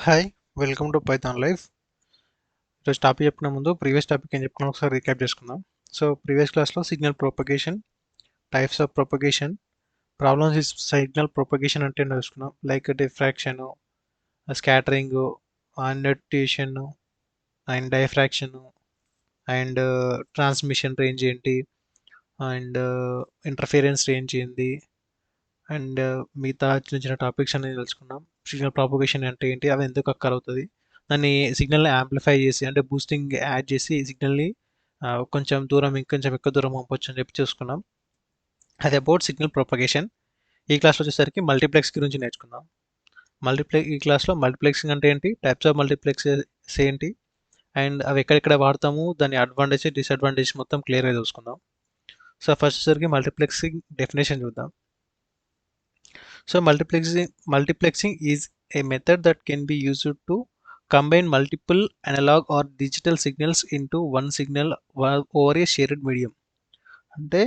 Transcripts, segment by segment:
Hi welcome to PythonLife. ఈరోజు topic చెప్పిన ముందు ప్రీవియస్ టాపిక్ ఏం చెప్పుకున్నాం ఒకసారి రీక్యాప్ చేసుకుందాం. సో ప్రీవియస్ క్లాస్లో signal propagation, types of propagation, problems is signal propagation అంటే ఏంటో చూసుకున్నాం. Like diffraction, scattering, attenuation and diffraction and transmission range ఏంటి అండ్ ఇంటర్ఫిరెన్స్ రేంజ్ ఏంటి అండ్ మిగతా చిన్న చిన్న టాపిక్స్ అనేది తెలుసుకున్నాం. సిగ్నల్ ప్రాపగేషన్ అంటే ఏంటి, అవి ఎందుకు అక్కర్ అవుతుంది, దాన్ని సిగ్నల్ని యాంప్లిఫై చేసి అంటే బూస్టింగ్ యాడ్ చేసి సిగ్నల్ని కొంచెం దూరం ఇంకొంచెం ఎక్కువ దూరం పంపొచ్చు అని చెప్పి చూసుకున్నాం. అది అబౌట్ సిగ్నల్ ప్రొపగేషన్. ఈ క్లాస్లో వచ్చేసరికి మల్టీప్లెక్స్ గురించి నేర్చుకుందాం. ఈ క్లాస్లో మల్టీప్లెక్సింగ్ అంటే ఏంటి, టైప్స్ ఆఫ్ మల్టీప్లెక్సెస్ ఏంటి అండ్ అవి ఎక్కడెక్కడ వాడతాము, దాని అడ్వాంటేజ్ డిసడ్వాంటేజ్ మొత్తం క్లియర్గా చూసుకుందాం. సో ఫస్ట్ వచ్చేసరికి మల్టీప్లెక్సింగ్ డెఫినేషన్ చూద్దాం. So multiplexing is a method that can be used to combine multiple analog or digital signals into one signal over a shared medium. అంటే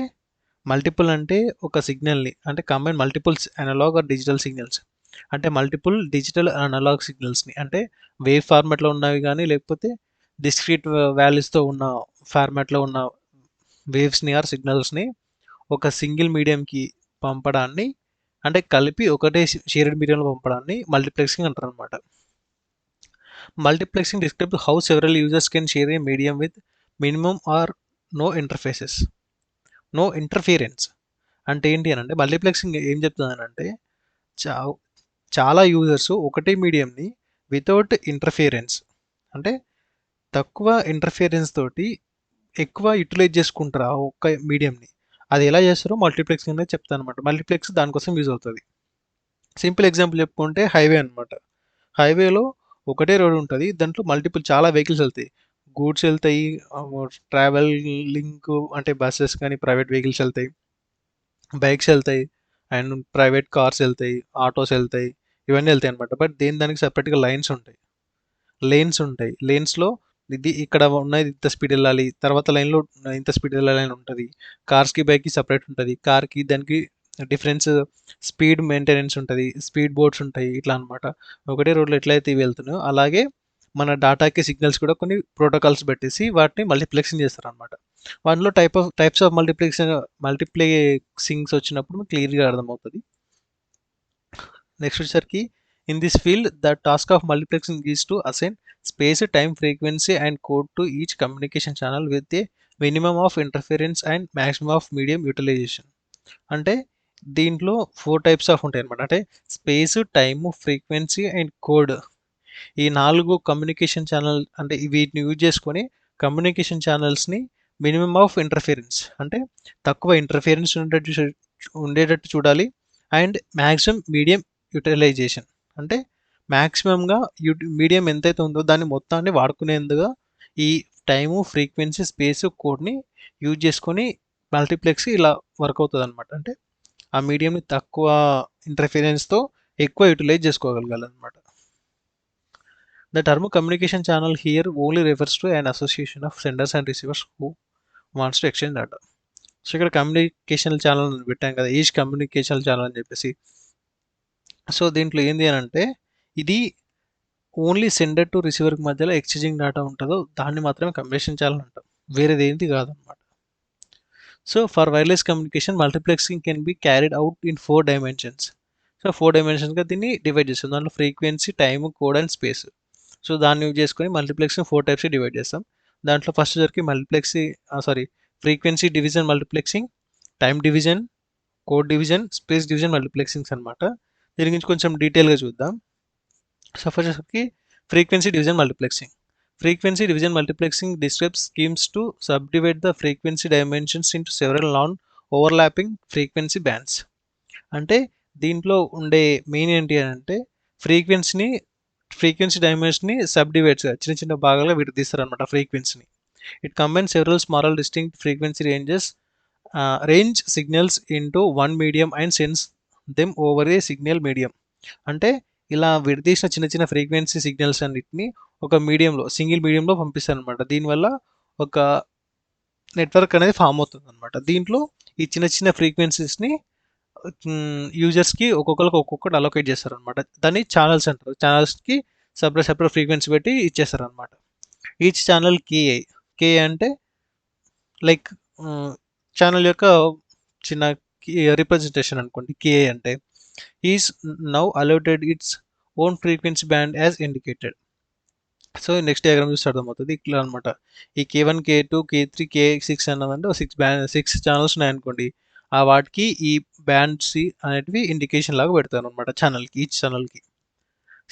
మల్టిపుల్ అంటే ఒక సిగ్నల్ని అంటే combine multiples analogue or digital signals అంటే multiple digital analogue సిగ్నల్స్ని అంటే wave ఫార్మాట్లో ఉన్నవి కానీ లేకపోతే డిస్క్రీట్ వాల్యూస్తో ఉన్న ఫార్మాట్లో ఉన్న వేవ్స్ని ఆర్ సిగ్నల్స్ని ఒక సింగిల్ మీడియంకి పంపడాన్ని అంటే కలిపి ఒకటే షేర్డ్ మీడియంలో పంపడాన్ని మల్టీప్లెక్సింగ్ అంటారు అనమాట. Multiplexing describe how several users can share a medium with minimum or no interfaces, no interference. అంటే ఏంటి అని అంటే మల్టీప్లెక్సింగ్ ఏం చెప్తుంది అంటే చాలా యూజర్స్ ఒకటే మీడియంని వితౌట్ ఇంటర్ఫిరెన్స్ అంటే తక్కువ ఇంటర్ఫిరెన్స్ తోటి ఎక్కువ యూటిలైజ్ చేసుకుంటారు ఆ ఒక్క మీడియంని. అది ఎలా చేస్తారో మల్టీప్లెక్సింగ్ అనేది చెప్తాను అనమాట. మల్టీప్లెక్స్ దానికోసం యూజ్ అవుతుంది. సింపుల్ ఎగ్జాంపుల్ చెప్పుకుంటే హైవే అనమాట. హైవేలో ఒకటే రోడ్ ఉంటుంది, దాంట్లో మల్టిపుల్ చాలా వెహికల్స్ వెళ్తాయి, గూడ్స్ వెళ్తాయి, ట్రావెల్ లింక్ అంటే బస్సెస్ కానీ ప్రైవేట్ వెహికల్స్ వెళ్తాయి, బైక్స్ వెళ్తాయి అండ్ ప్రైవేట్ కార్స్ వెళ్తాయి, ఆటోస్ వెళ్తాయి, ఇవన్నీ వెళ్తాయి అనమాట. బట్ దానికి సపరేట్గా లేన్స్ ఉంటాయి. లేన్స్లో ఇది ఇక్కడ ఉన్నది ఇంత స్పీడ్ వెళ్ళాలి, తర్వాత లైన్లో ఇంత స్పీడ్ వెళ్ళాలని ఉంటుంది. కార్స్కి బైక్కి సపరేట్ ఉంటుంది, కార్కి దానికి డిఫరెన్స్ స్పీడ్ మెయింటెనెన్స్ ఉంటుంది, స్పీడ్ బోర్డ్స్ ఉంటాయి, ఇట్లా అనమాట. ఒకటే రోడ్లో ఎట్లయితే ఇవి వెళ్తున్నాయో అలాగే మన డాటాకి సిగ్నల్స్ కూడా కొన్ని ప్రోటోకాల్స్ పెట్టేసి వాటిని మల్టీప్లెక్సింగ్ చేస్తారు అనమాట. వాటిలో టైప్స్ ఆఫ్ మల్టీప్లెక్సింగ్స్ వచ్చినప్పుడు క్లియర్గా అర్థమవుతుంది. నెక్స్ట్ వచ్చేసరికి in this field the task of multiplexing is to assign space, time, frequency and code to each communication channel with a minimum of interference and maximum of medium utilisation. అంటే దీంట్లో 4 types of ఉంటాయి అనమాట. అంటే space, time, frequency and code. ఈ 4 communication channel అంటే వీటిని use చేసుకొని communication ఛానల్స్ని మినిమమ్ ఆఫ్ ఇంటర్ఫిరెన్స్ అంటే తక్కువ ఇంటర్ఫిరెన్స్ ఉండేటట్టు చూడాలి అండ్ మ్యాక్సిమం మీడియం యూటిలైజేషన్ అంటే మ్యాక్సిమంగా మీడియం ఎంతైతే ఉందో దాన్ని మొత్తాన్ని వాడుకునేందుగా ఈ టైము, ఫ్రీక్వెన్సీ, స్పేస్, కోడ్ని యూజ్ చేసుకొని మల్టీప్లెక్స్ ఇలా వర్క్ అవుతుంది అనమాట. అంటే ఆ మీడియంని తక్కువ ఇంటర్ఫిరెన్స్తో ఎక్కువ utilise చేసుకోగలగాలన్నమాట. The term communication channel here only refers to an association of senders and receivers who wants to exchange data. So ఇక్కడ కమ్యూనికేషన్ ఛానల్ పెట్టాం కదా, ఈచ్ కమ్యూనికేషన్ ఛానల్ అని చెప్పేసి. సో దీంట్లో ఏంది అని అంటే ఇది ఓన్లీ సెండర్ టు రిసీవర్కి మధ్యలో ఎక్స్చేంజింగ్ డేటా ఉంటుందో దాన్ని మాత్రమే కమ్యూనికేషన్ ఛానల్ అంటాం, వేరేది ఏంటి కాదనమాట. So for wireless communication multiplexing can be carried out in 4 dimensions. So 4 డైమెన్షన్స్గా దీన్ని డివైడ్ చేస్తాం. దాంట్లో frequency, time, code and space. So దాన్ని యూజ్ చేసుకొని మల్టీప్లెక్సింగ్ 4 టైప్స్ డివైడ్ చేస్తాం. దాంట్లో ఫస్ట్ వచ్చరికి frequency division multiplexing, time division, code division, space division multiplexings అనమాట. దీని గురించి కొంచెం డీటెయిల్గా చూద్దాం. సో ఫస్ట్ వచ్చరికి frequency division multiplexing. Frequency division multiplexing describes schemes to subdivide the frequency dimensions into several non-overlapping frequency bands. అంటే దీంట్లో ఉండే మెయిన్ ఏంటి అంటే ఫ్రీక్వెన్సీ డైమెన్షన్ని సబ్డివైడ్స్ చిన్న చిన్న భాగాలుగా విడదీస్తారు అనమాట ఫ్రీక్వెన్సీని. It combines several small distinct frequency range signals into one medium and sense them over a signal medium. అంటే ఇలా విడదీసిన చిన్న చిన్న ఫ్రీక్వెన్సీ సిగ్నల్స్ అన్నిటిని ఒక సింగిల్ మీడియంలో పంపిస్తారు అనమాట. దీనివల్ల ఒక నెట్వర్క్ అనేది ఫామ్ అవుతుంది అనమాట. దీంట్లో ఈ చిన్న చిన్న ఫ్రీక్వెన్సీస్ని యూజర్స్కి ఒక్కొక్కరికి అలొకేట్ చేస్తారు అనమాట. దాన్ని ఛానల్స్ అంటారు. ఛానల్స్కి సెపరేట్ ఫ్రీక్వెన్సీ పెట్టి ఇచ్చేస్తారు అనమాట. Each channel KI. కేఐ అంటే లైక్ ఛానల్ యొక్క చిన్న రిప్రజెంటేషన్ అనుకోండి. కేఐ అంటే is now allotted its own frequency band as indicated. So next diagram చూస్తే అర్థమవుతుంది. ఇట్లా అనమాట. ఈ K1, K2, K3, K6 అన్నదంటే 6 channels ఉన్నాయనుకోండి. ఆ వాటికి ఈ బ్యాండ్స్ అనేటివి ఇండికేషన్ లాగా పెడతాను అనమాట ఛానల్కి, ఈచ్ ఛానల్కి.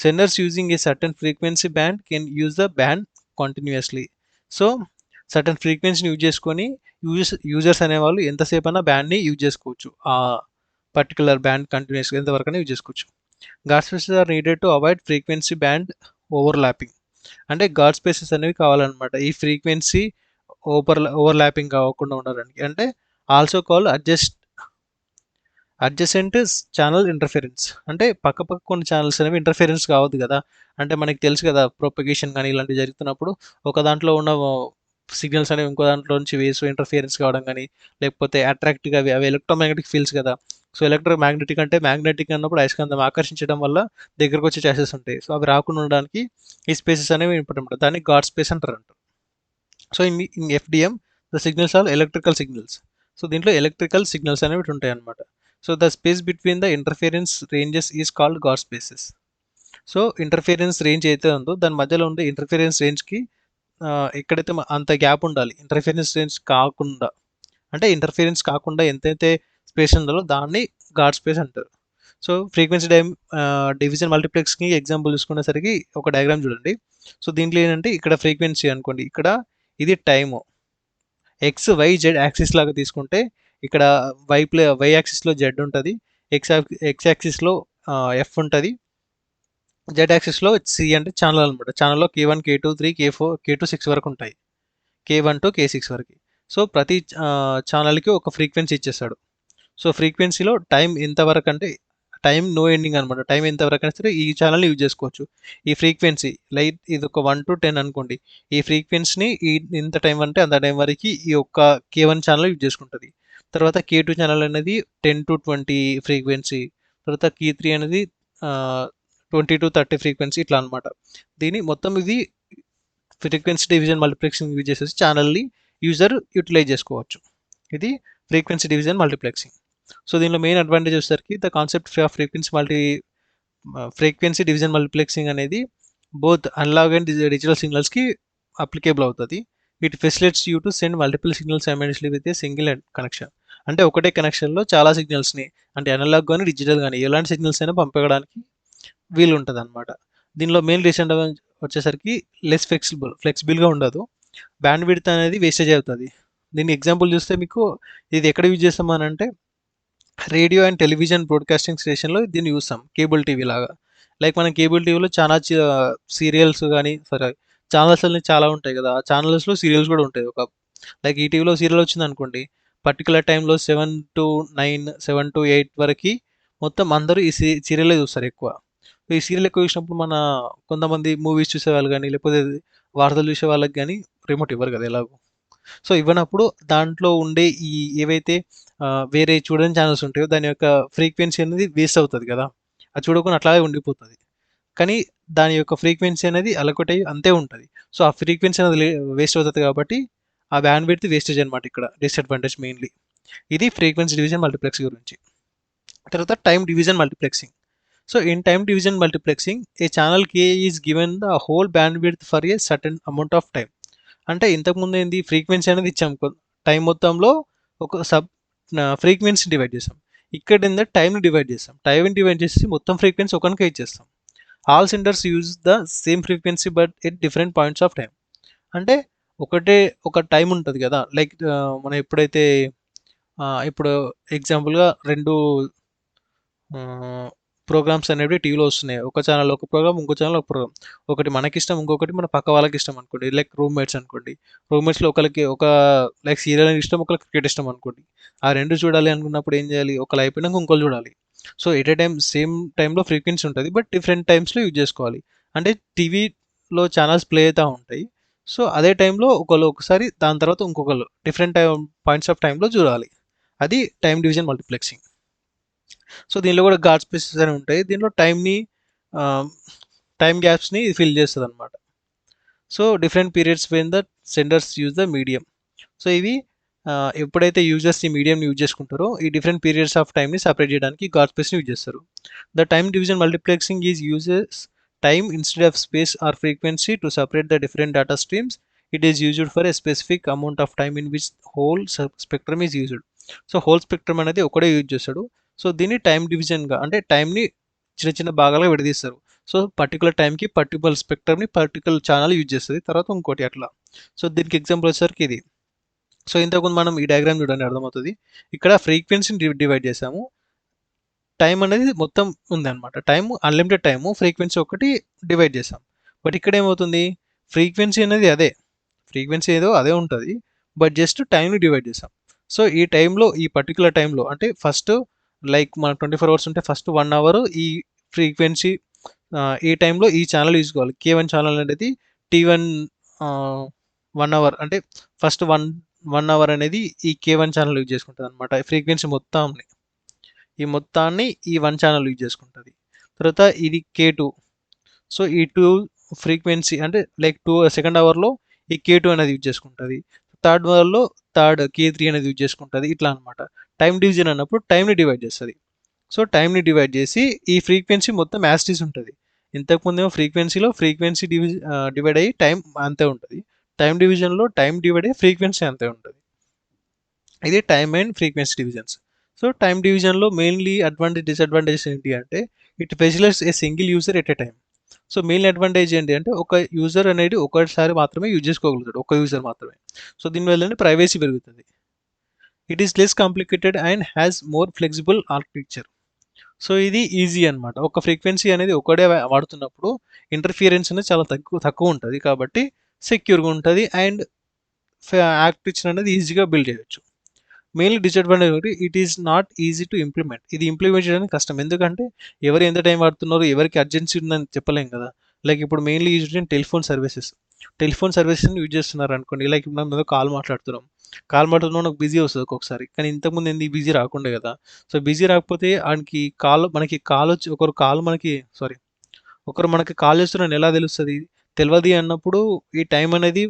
Senders using a certain frequency band can use the band continuously. So certain ఫ్రీక్వెన్సీని యూజ్ చేసుకొని యూజర్స్ అనేవాళ్ళు ఎంతసేపు అయినా బ్యాండ్ని యూజ్ చేసుకోవచ్చు. ఆ పర్టికులర్ బ్యాండ్ కంటిన్యూస్గా ఎంతవరకు యూజ్ చేసుకోవచ్చు. Guard spaces are needed to avoid frequency band overlapping. అంటే గాడ్ స్పేసెస్ అనేవి కావాలన్నమాట ఈ ఫ్రీక్వెన్సీ ఓవర్లాపింగ్ కాకుండా ఉండడానికి. అంటే also call adjacent channel interference. అంటే పక్క కొన్ని ఛానల్స్ అనేవి ఇంటర్ఫిరెన్స్ కావద్దు కదా. అంటే మనకి తెలుసు కదా, ప్రొపగేషన్ కానీ ఇలాంటివి జరుగుతున్నప్పుడు ఒక దాంట్లో ఉన్న సిగ్నల్స్ అనేవి ఇంకో దాంట్లో నుంచి వేసి ఇంటర్ఫిరెన్స్ కావడం కానీ, లేకపోతే అట్రాక్ట్గా అవి ఎలక్ట్రోమాగ్నెటిక్ ఫీల్డ్స్ కదా. సో ఎలక్ట్రోమాగ్నెటిక్ అంటే మ్యాగ్నెటిక్ అన్నప్పుడు అయస్కాంతం ఆకర్షించడం వల్ల దగ్గరకు వచ్చే ఛాన్సెస్ ఉంటాయి. సో అవి రాకుండా ఉండడానికి ఈ స్పేసెస్ అనేవి ఇంపార్టెంట్. దాన్ని గాడ్ స్పేస్ అంటారు. So in ఎఫ్డిఎం the signals are electrical signals. So దీంట్లో ఎలక్ట్రికల్ సిగ్నల్స్ అనేవి ఉంటాయి అన్నమాట. So the space between the interference ranges is called God spaces. So interference range అయితే ఉందో దాని మధ్యలో ఉండే ఇంటర్ఫిరెన్స్ రేంజ్కి ఎక్కడైతే అంత గ్యాప్ ఉండాలి. ఇంటర్ఫిరెన్స్ రేంజ్ కాకుండా, అంటే ఇంటర్ఫిరెన్స్ కాకుండా ఎంతైతే స్పేస్ ఉండాలో దాన్ని గాడ్ స్పేస్ అంటారు. సో ఫ్రీక్వెన్సీ డివిజన్ మల్టీప్లెక్స్కి ఎగ్జాంపుల్ చూసుకునేసరికి ఒక డయాగ్రామ్ చూడండి. సో దీంట్లో ఏంటంటే ఇక్కడ ఫ్రీక్వెన్సీ అనుకోండి, ఇక్కడ ఇది time X Y Z axis లాగా తీసుకుంటే ఇక్కడ వై యాక్సిస్లో జెడ్ ఉంటుంది, ఎక్స్ యాక్సిస్లో ఎఫ్ ఉంటుంది, జెడ్ యాక్సిస్లో సి అంటే ఛానల్ అనమాట. ఛానల్లో K1, K2, 3, K4, K2, 6 వరకు ఉంటాయి. K1 to K6 వరకు. సో ప్రతి ఛానల్కి ఒక ఫ్రీక్వెన్సీ ఇచ్చేస్తాడు. సో ఫ్రీక్వెన్సీలో టైం ఎంతవరకు అంటే టైం నో ఎండింగ్ అనమాట. టైం ఎంతవరకు అయినా సరే ఈ ఛానల్ని యూజ్ చేసుకోవచ్చు. ఈ ఫ్రీక్వెన్సీ లైట్ ఇది ఒక 1 to 10 అనుకోండి. ఈ ఫ్రీక్వెన్సీని ఇంత టైం అంటే అంత టైం వరకు ఈ యొక్క K1 ఛానల్ యూజ్ చేసుకుంటుంది. తర్వాత K2 ఛానల్ అనేది 10 to 20 ఫ్రీక్వెన్సీ. తర్వాత K3 అనేది 20 to 30 ఫ్రీక్వెన్సీ, ఇట్లా అనమాట. దీని మొత్తం ఇది ఫ్రీక్వెన్సీ డివిజన్ మల్టీప్లెక్సింగ్ యూజ్ చేసేసి ఛానల్ని యూజర్ యూటిలైజ్ చేసుకోవచ్చు. ఇది ఫ్రీక్వెన్సీ డివిజన్ మల్టీప్లెక్సింగ్. సో దీనిలో మెయిన్ అడ్వాంటేజ్ వచ్చేసరికి the concept of frequency division multiplexing అనేది బోత్ అనలాగ్ అండ్ డిజిటల్ సిగ్నల్స్కి అప్లికేబుల్ అవుతుంది. It facilitates you to send multiple signals simultaneously with a single connection. అంటే ఒకటే కనెక్షన్లో చాలా సిగ్నల్స్ని, అంటే అనలాగ్ కానీ డిజిటల్ కానీ ఎలాంటి సిగ్నల్స్ అయినా పంపడానికి వీలు ఉంటుంది అనమాట. దీనిలో మెయిన్ డిసడ్వాంటేజ్ వచ్చేసరికి లెస్ ఫ్లెక్సిబుల్గా ఉండదు. బ్యాండ్ విడ్త్ అనేది వేస్టేజ్ అవుతుంది. దీని ఎగ్జాంపుల్ చూస్తే మీకు ఇది ఎక్కడ యూజ్ చేస్తామనంటే రేడియో అండ్ టెలివిజన్ బ్రాడ్కాస్టింగ్ స్టేషన్లో దీన్ని చూస్తాం, కేబుల్ టీవీ లాగా. లైక్ మనం కేబుల్ టీవీలో చాలా సీరియల్స్ కానీ ఛానల్స్ అన్నీ చాలా ఉంటాయి కదా. ఆ ఛానల్స్లో సీరియల్స్ కూడా ఉంటాయి. లైక్ ఈ టీవీలో సీరియల్ వచ్చింది అనుకోండి, పర్టికులర్ టైంలో 7 to 9, 7 to 8 వరకు మొత్తం అందరూ ఈ సీరియలే చూస్తారు ఎక్కువ. ఈ సీరియల్ ఎక్కువ చూసినప్పుడు కొంతమంది మూవీస్ చూసేవాళ్ళు కానీ, లేకపోతే వార్తలు చూసే వాళ్ళకి కానీ రిమోట్ ఇవ్వరు కదా ఎలాగో. సో ఇవ్వనప్పుడు దాంట్లో ఉండే ఈ ఏవైతే వేరే చూడని ఛానల్స్ ఉంటాయో దాని యొక్క ఫ్రీక్వెన్సీ అనేది వేస్ట్ అవుతుంది కదా. అది చూడకుండా అట్లాగే ఉండిపోతుంది. కానీ దాని యొక్క ఫ్రీక్వెన్సీ అనేది అలొకటి అంతే ఉంటుంది. సో ఆ ఫ్రీక్వెన్సీ అనేది వేస్ట్ అవుతుంది కాబట్టి ఆ బ్యాండ్ విడ్త్ వేస్టేజ్ అనమాట ఇక్కడ డిసడ్వాంటేజ్ మెయిన్లీ. ఇది ఫ్రీక్వెన్సీ డివిజన్ మల్టీప్లెక్స్ గురించి. తర్వాత time division multiplexing. So in time division multiplexing A channel K is given the whole band width for a certain amount of time. అంటే ఇంతకుముందు ఏంది frequency అనేది ఇచ్చాం, టైం మొత్తంలో ఒక ఫ్రీక్వెన్సీ డివైడ్ చేస్తాం. ఇక్కడ ఏంటంటే టైంని డివైడ్ చేస్తాం. టైంని డివైడ్ చేసి మొత్తం ఫ్రీక్వెన్సీ ఒకరికే ఇచ్చేస్తాం. All senders use the same frequency but at different points of time. అంటే ఒక టైం ఉంటుంది కదా. లైక్ మనం ఎప్పుడైతే ఇప్పుడు ఎగ్జాంపుల్గా 2 ప్రోగ్రామ్స్ అనేవి టీవీలో వస్తున్నాయి. ఒక ఛానల్ ఒక ప్రోగ్రామ్, ఇంకో ఛానల్ ఒక ప్రోగ్రామ్. ఒకటి మనకిష్టం, ఇంకొకటి మన పక్క వాళ్ళకి ఇష్టం అనుకోండి. లైక్ రూమ్మేట్స్ అనుకోండి. రూమ్మేట్స్లో ఒకరికి లైక్ సీరియల్ ఇష్టం, ఒకరికి క్రికెట్ ఇష్టం అనుకోండి. ఆ 2 చూడాలి అనుకున్నప్పుడు ఏం చేయాలి, ఒకరు అయిపోయినాక ఇంకోళ్ళు చూడాలి. So at a time same టైంలో ఫ్రీక్వెన్సీ ఉంటుంది, బట్ డిఫరెంట్ టైమ్స్లో యూజ్ చేసుకోవాలి. అంటే టీవీలో ఛానల్స్ ప్లే అవుతూ ఉంటాయి. సో అదే టైంలో ఒకసారి, దాని తర్వాత ఇంకొకరు డిఫరెంట్ పాయింట్స్ ఆఫ్ టైంలో చూడాలి. అది టైం డివిజన్ మల్టీప్లెక్సింగ్. సో దీనిలో కూడా గాడ్ స్పేసెస్ అని ఉంటాయి. దీనిలో టైంని టైం గ్యాప్స్ని ఫిల్ చేస్తుంది అనమాట. So different periods when the senders use the medium. So ఇవి ఎప్పుడైతే యూజర్స్ ఈ మీడియం యూజ్ చేసుకుంటారో ఈ డిఫరెంట్ పీరియడ్స్ ఆఫ్ టైమ్ని సపరేట్ చేయడానికి గాడ్ స్పేస్ని యూజ్ చేస్తారు. The time division multiplexing is uses time instead of space or frequency to separate the different data streams. It is used for a specific amount of time in which whole spectrum is used. So whole spectrum అనేది ఒకటే use చేస్తాడు. So దీన్ని time డివిజన్గా అంటే టైంని చిన్న చిన్న భాగాలుగా విడదీస్తారు. So particular టైంకి పర్టికులర్ స్పెక్ట్రమ్ని పర్టికులర్ ఛానల్ యూజ్ చేస్తుంది, తర్వాత ఇంకోటి అట్లా. సో దీనికి ఎగ్జాంపుల్ వచ్చేసరికి ఇది. సో ఇంతకుముందు మనం ఈ డయాగ్రామ్ చూడండి అర్థమవుతుంది. ఇక్కడ ఫ్రీక్వెన్సీని డివైడ్ చేసాము, టైం అనేది మొత్తం ఉందన్నమాట. టైం అన్లిమిటెడ్ టైము, ఫ్రీక్వెన్సీ ఒకటి డివైడ్ చేసాం. బట్ ఇక్కడ ఏమవుతుంది, ఫ్రీక్వెన్సీ అనేది అదే, ఫ్రీక్వెన్సీ ఏదో అదే ఉంటుంది, బట్ జస్ట్ టైంని డివైడ్ చేసాం. సో ఈ టైంలో ఈ పర్టికులర్ టైంలో అంటే ఫస్ట్ లైక్ మన 24 అవర్స్ ఉంటే ఫస్ట్ 1 అవర్ ఈ ఫ్రీక్వెన్సీ ఈ టైంలో ఈ ఛానల్ యూజ్ కావాలి. K1 ఛానల్ అనేది T1 1 అవర్ అంటే ఫస్ట్ వన్ అవర్ అనేది ఈ K1 ఛానల్ యూజ్ చేసుకుంటుంది అనమాట. ఫ్రీక్వెన్సీ మొత్తాన్ని ఈ మొత్తాన్ని ఈ 1 ఛానల్ యూజ్ చేసుకుంటుంది. తర్వాత ఇది K2. సో ఈ 2 ఫ్రీక్వెన్సీ అంటే లైక్ సెకండ్ అవర్లో ఈ K2 అనేది యూజ్ చేసుకుంటుంది. థర్డ్ అవర్లో K3 అనేది యూజ్ చేసుకుంటుంది. ఇట్లా అనమాట. టైం డివిజన్ అన్నప్పుడు టైంని డివైడ్ చేస్తుంది. సో టైంని డివైడ్ చేసి ఈ ఫ్రీక్వెన్సీ మొత్తం యాస్టీస్ ఉంటుంది. ఇంతకుముందేమో ఫ్రీక్వెన్సీ డివైడ్ అయ్యి టైం అంతే ఉంటుంది. టైం డివిజన్లో టైం డివైడ్ అయ్యి ఫ్రీక్వెన్సీ అంతే ఉంటుంది. ఇది time and frequency divisions. So time డివిజన్లో మెయిన్లీ అడ్వాంటేజ్ డిసడ్వాంటేజెస్ ఏంటి అంటే it specialise a single user at a time. So main advantage ఏంటి అంటే ఒక యూజర్ అనేది ఒకసారి మాత్రమే యూజ్ చేసుకోగలుగుతాడు, ఒక యూజర్ మాత్రమే. సో దీనివల్ల ప్రైవసీ పెరుగుతుంది. It is less complicated and has more flexible architecture. So ఇది ఈజీ అనమాట. ఒక ఫ్రీక్వెన్సీ అనేది ఒకటే వాడుతున్నప్పుడు ఇంటర్ఫియరెన్స్ అనేది చాలా తక్కువ ఉంటుంది, కాబట్టి సెక్యూర్గా ఉంటుంది అండ్ ఆర్కిటెక్చర్ అనేది ఈజీగా బిల్డ్ చేయొచ్చు. మెయిన్లీ డిసడ్వాంటేజ్ ఒకటి, it is not easy to implement. ఇది ఇంప్లిమెంట్ చేయడానికి కష్టం, ఎందుకంటే ఎవరు ఎంత టైం వాడుతున్నారో ఎవరికి అర్జెన్సీ ఉందని చెప్పలేం కదా. లైక్ ఇప్పుడు మెయిన్లీ యూజ్ ఇన్ టెలిఫోన్ సర్వీసెస్ని యూజ్ చేస్తున్నారు అనుకోండి. లైక్ ఇప్పుడు మనం ఏదో కాల్ మాట్లాడుతున్నాం నాకు బిజీ వస్తుంది ఒక్కొక్కసారి, కానీ ఇంతకుముందు ఏంది బిజీ రాకుండే కదా. సో బిజీ రాకపోతే మనకి కాల్ వచ్చి ఒకరు మనకి కాల్ చేస్తున్నారని ఎలా తెలుస్తుంది, తెలియదు అన్నప్పుడు ఈ టైం అనేది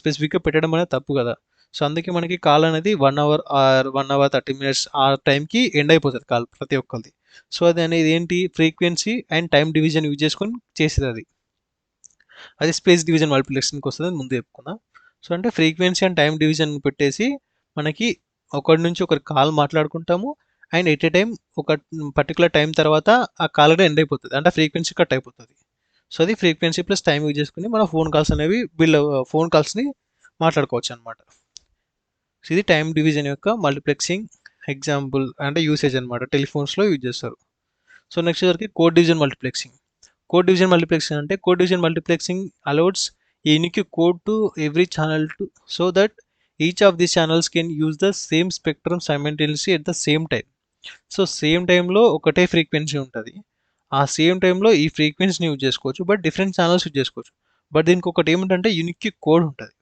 స్పెసిఫిక్గా పెట్టడం అనేది తప్పు కదా. సో అందుకే మనకి కాల్ అనేది 1 అవర్ ఆర్ 1 అవర్ 30 మినిట్స్ ఆ టైంకి ఎండ్ అయిపోతుంది కాల్ ప్రతి ఒక్కరిది. సో అది అనేది ఏంటి, frequency and time division use చేసుకొని చేసేది. అది స్పేస్ డివిజన్ మల్టిప్లెక్సింగ్కి వస్తుంది, ముందు చెప్పుకుందాం. సో అంటే ఫ్రీక్వెన్సీ అండ్ టైం డివిజన్ పెట్టేసి మనకి ఒకరి నుంచి ఒకరి కాల్ మాట్లాడుకుంటాము అండ్ ఎట్ ఏ టైం ఒక పర్టికులర్ టైం తర్వాత ఆ కాల్ అనేది ఎండ్ అయిపోతుంది, అంటే ఫ్రీక్వెన్సీ కట్ అయిపోతుంది. సో అది ఫ్రీక్వెన్సీ ప్లస్ టైం యూజ్ చేసుకుని మన ఫోన్ కాల్స్ని మాట్లాడుకోవచ్చు అనమాట. ఇది టైం డివిజన్ యొక్క మల్టీప్లెక్సింగ్ ఎగ్జాంపుల్ అంటే యూసేజ్ అనమాట, టెలిఫోన్స్లో యూజ్ చేస్తారు. సో నెక్స్ట్ వచ్చరికి code division multiplexing. Code division multiplexing allows unique code to every channel so that each of these channels can use the same spectrum simultaneously at the same time. So same టైంలో ఒకటే frequency ఉంటుంది, ఆ same టైంలో ఈ ఫ్రీక్వెన్సీని use చేసుకోవచ్చు, but different channels use చేసుకోవచ్చు. But దీనికి ఒకటి ఏమిటంటే యూనిక్ కోడ్ ఉంటుంది.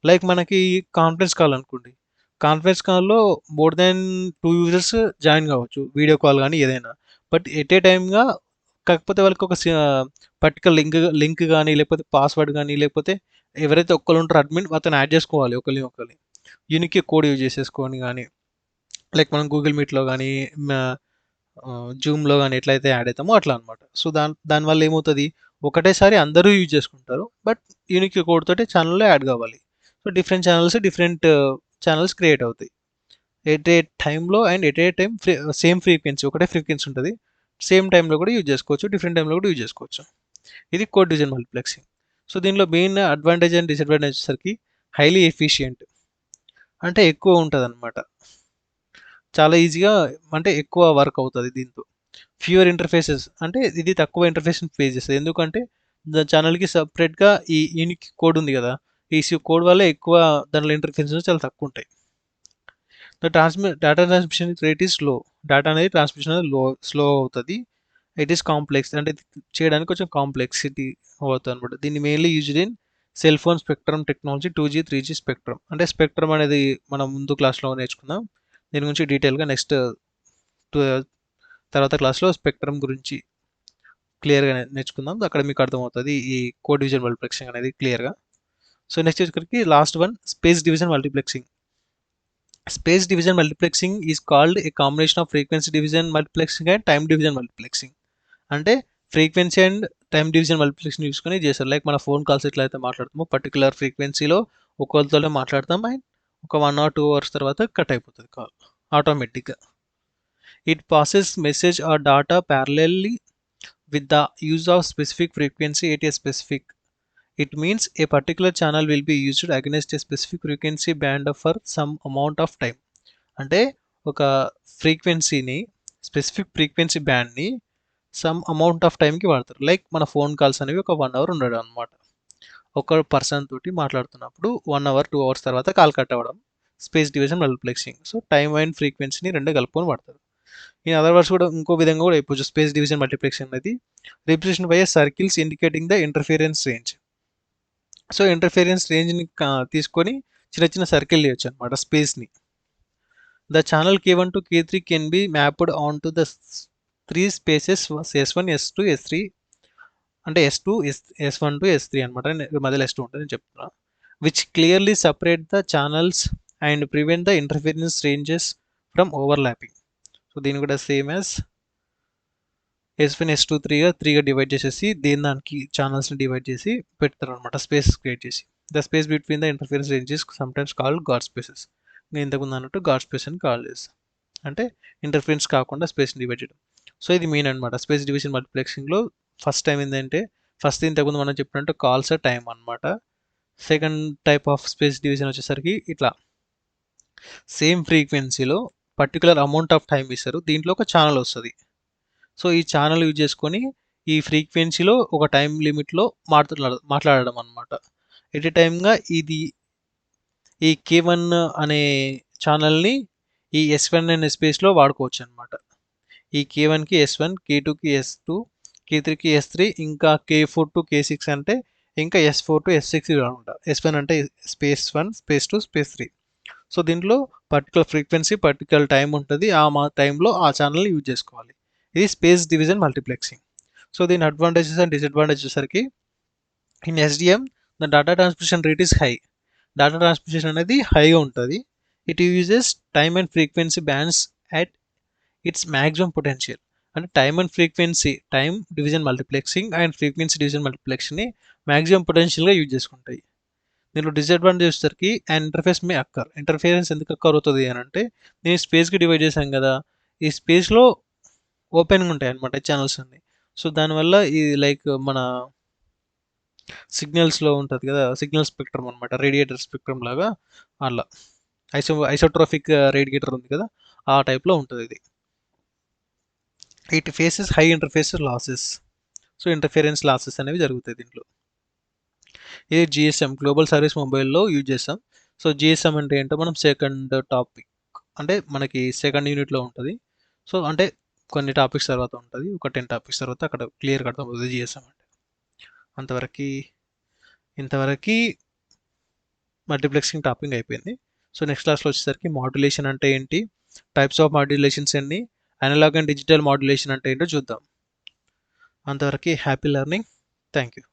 లైక్ మనకి కాన్ఫరెన్స్ కాల్ అనుకోండి, కాన్ఫరెన్స్ కాల్లో మోర్ దెన్ 2 యూజర్స్ జాయిన్ కావచ్చు, వీడియో కాల్ కానీ ఏదైనా. బట్ ఎట్ ఏ టైమ్గా కాకపోతే వాళ్ళకి ఒక పర్టికులర్ లింక్ కానీ లేకపోతే పాస్వర్డ్ కానీ లేకపోతే ఎవరైతే ఒక్కరు ఉంటారో అడ్మిన్ అతను యాడ్ చేసుకోవాలి ఒకరిని యూనిక్ కోడ్ యూజ్ చేసేసుకొని. కానీ లైక్ మనం గూగుల్ మీట్లో కానీ జూమ్లో కానీ ఎట్లయితే యాడ్ అవుతామో అట్లా అనమాట. సో దానివల్ల ఏమవుతుంది, ఒకటేసారి అందరూ యూజ్ చేసుకుంటారు, బట్ యూనిక్ కోడ్ తోటి ఛానల్లో యాడ్ కావాలి. సో డిఫరెంట్ ఛానల్స్ క్రియేట్ అవుతాయి ఎట్ ఏ టైంలో and at a time same frequency ఒకటే ఫ్రీక్వెన్సీ ఉంటుంది, సేమ్ టైంలో కూడా యూజ్ చేసుకోవచ్చు, డిఫరెంట్ టైంలో కూడా యూజ్ చేసుకోవచ్చు. ఇది కోడ్ డివిజన్ మల్టీప్లెక్సింగ్. సో దీనిలో మెయిన్ అడ్వాంటేజ్ అండ్ డిసడ్వాంటేజ్ వచ్చేసరికి హైలీ ఎఫిషియంట్ అంటే ఎక్కువ ఉంటుంది అనమాట, చాలా ఈజీగా అంటే ఎక్కువ వర్క్ అవుతుంది దీంతో. ఫ్యూవర్ ఇంటర్ఫేసెస్ అంటే ఇది తక్కువ ఇంటర్ఫేస్ ఫేస్ చేస్తుంది, ఎందుకంటే ఛానల్కి సపరేట్గా ఈ యూనిక్ కోడ్ ఉంది కదా, ఈ కోడ్ వల్ల ఎక్కువ దాంట్లో ఇంటర్ఫేసెస్ చాలా తక్కువ ఉంటాయి. Data transmission rate is slow. Data అనేది ట్రాన్స్మిషన్ అనేది స్లో అవుతుంది. ఇట్ ఈస్ కాంప్లెక్స్ అంటే చేయడానికి కొంచెం కాంప్లెక్సిటీ అవుతుంది అనమాట. దీన్ని mainly used in cell phone spectrum technology 2G 3G spectrum. అంటే స్పెక్ట్రమ్ అనేది మనం ముందు క్లాస్లో నేర్చుకుందాం, దీని గురించి డీటెయిల్గా నెక్స్ట్ తర్వాత క్లాస్లో స్పెక్ట్రమ్ గురించి క్లియర్గా నేర్చుకుందాం. అక్కడ మీకు అర్థమవుతుంది ఈ కోడ్ డివిజన్ మల్టీప్లెక్సింగ్ అనేది క్లియర్గా. సో నెక్స్ట్ వచ్చేసరికి last one, space division multiplexing. Space division multiplexing is called a combination of frequency division multiplexing and time division multiplexing. అంటే ఫ్రీక్వెన్సీ అండ్ టైం డివిజన్ మల్టిప్లెక్సింగ్ చూసుకొని చేస్తారు. లైక్ మన ఫోన్ కాల్స్ ఎట్లయితే మాట్లాడుతామో particular ఫ్రీక్వెన్సీలో ఒకరితోనే మాట్లాడతాం అండ్ ఒక 1 or 2 hours తర్వాత cut అయిపోతుంది కాల్ ఆటోమేటిక్గా. It passes message or data parallelly with the use of specific frequency at a specific. It means a particular channel will be used against a specific frequency band for some amount of time. అంటే ఒక ఫ్రీక్వెన్సీని, specific frequency బ్యాండ్ని some amount of టైంకి వాడతారు. Like మన phone calls అనేవి ఒక 1 hour ఉండడం అనమాట. ఒక పర్సన్ తోటి మాట్లాడుతున్నప్పుడు 1 hour 2 hours తర్వాత కాల్ కట్ అవ్వడం space division multiplexing. So time and ఫ్రీక్వెన్సీని రెండు కలుపుకొని వాడతారు. ఇన్ అదర్ వర్డ్స్ కూడా ఇంకో విధంగా కూడా అయిపోవచ్చు. స్పేస్ డివిజన్ మల్టిప్లెక్సింగ్ అనేది representation by circles indicating the interference range. So interference రేంజ్ని తీసుకొని చిన్న చిన్న సర్కిల్ చేయొచ్చు అనమాట స్పేస్ని. The channel K1 to K3 can be mapped on to the 3 spaces S1 S2 S3, అంటే S2 S1 to S3 అనమాట. మధ్యలో S2 ఉంటుంది నేను చెప్తున్నా. Which clearly separate the channels and prevent the interference ranges from overlapping. So దీన్ని కూడా same as S1 S2 త్రీగా divide చేసేసి దానికి ఛానల్స్ని డివైడ్ చేసి పెడతారు అనమాట, స్పేస్ క్రియేట్ చేసి. The space between the interference ranges sometimes called God spaces. నేను ఇంతకుముందు అన్నట్టు గాడ్ స్పేస్ అని కాల్ చేస్తాను, అంటే ఇంటర్ఫరెన్స్ కాకుండా స్పేస్ని డివైడ్ చేయడం. సో ఇది మెయిన్ అనమాట స్పేస్ డివిజన్ మల్టిప్లెక్సింగ్లో. ఫస్ట్ టైం ఏంటంటే ఇంతకుముందు మనం చెప్పినట్టు కాల్స్ టైం అనమాట. Second type of space division వచ్చేసరికి ఇట్లా సేమ్ ఫ్రీక్వెన్సీలో పర్టికులర్ అమౌంట్ ఆఫ్ టైం ఇస్తారు, దీంట్లో ఒక ఛానల్ వస్తుంది. సో ఈ ఛానల్ యూజ్ చేసుకొని ఈ ఫ్రీక్వెన్సీలో ఒక టైం లిమిట్లో మాట్లాడడం అనమాట. ఎట్ ఏ టైమ్గా ఈ K1 అనే ఛానల్ని ఈ S1 అనే స్పేస్లో వాడుకోవచ్చు అనమాట. ఈ K1కి S1, K2కి S2, K3కి S3, ఇంకా K4 to K6 అంటే ఇంకా S4 to S6 అనమాట. S1 అంటే స్పేస్ 1, స్పేస్ 2, స్పేస్ 3. సో దీంట్లో పర్టికులర్ ఫ్రీక్వెన్సీ, పర్టికులర్ టైం ఉంటుంది. ఆ టైంలో ఆ ఛానల్ని యూజ్ చేసుకోవాలి. ఇది స్పేస్ డివిజన్ మల్టిప్లెక్సింగ్. సో దీని అడ్వాంటేజెస్ అండ్ డిసడ్వాంటేజెస్ వచ్చేసరికి in SDM the data transmission rate is high. Data transmission అనేది హైగా ఉంటుంది. It uses time and frequency bands at its maximum potential. అంటే time and frequency, time division multiplexing and frequency division మల్టిప్లెక్సింగ్ని maximum పొటెన్షియల్గా use చేసుకుంటాయి. దీనిలో disadvantage వచ్చేసరికి and interface May అక్కర్. Interference ఎందుకు అక్కర్ అవుతుంది అని అంటే నేను స్పేస్కి డివైడ్ చేశాను కదా, ఈ స్పేస్లో ఓపెన్గా ఉంటాయి అనమాట ఛానల్స్ అన్ని. సో దానివల్ల ఇది లైక్ మన సిగ్నల్స్లో ఉంటుంది కదా, సిగ్నల్ స్పెక్ట్రమ్ అనమాట, రేడియేటర్ స్పెక్ట్రమ్ లాగా అలా ఐసోట్రోఫిక్ రేడియేటర్ ఉంది కదా, ఆ టైప్లో ఉంటుంది ఇది. It faces high interface losses. So interference losses అనేవి జరుగుతాయి దీంట్లో. ఇది GSM గ్లోబల్ సర్వీస్ మొబైల్లో యూజ్ చేస్తాం. సో GSM అంటే ఏంటో మనం సెకండ్ టాపిక్, అంటే మనకి సెకండ్ యూనిట్లో ఉంటుంది. సో అంటే కొన్ని టాపిక్స్ తర్వాత ఉంటుంది, ఒక 10 టాపిక్స్ తర్వాత అక్కడ క్లియర్గా అర్థమవుతుంది GSM అంటే. ఇంతవరకు మల్టీప్లెక్సింగ్ టాపిక్ అయిపోయింది. సో నెక్స్ట్ క్లాస్లో వచ్చేసరికి మాడ్యులేషన్ అంటే ఏంటి, టైప్స్ ఆఫ్ మాడ్యులేషన్స్ ఎన్ని, అనలాగ్ అండ్ డిజిటల్ మాడ్యులేషన్ అంటే ఏంటో చూద్దాం. అంతవరకు హ్యాపీ లెర్నింగ్. Thank you.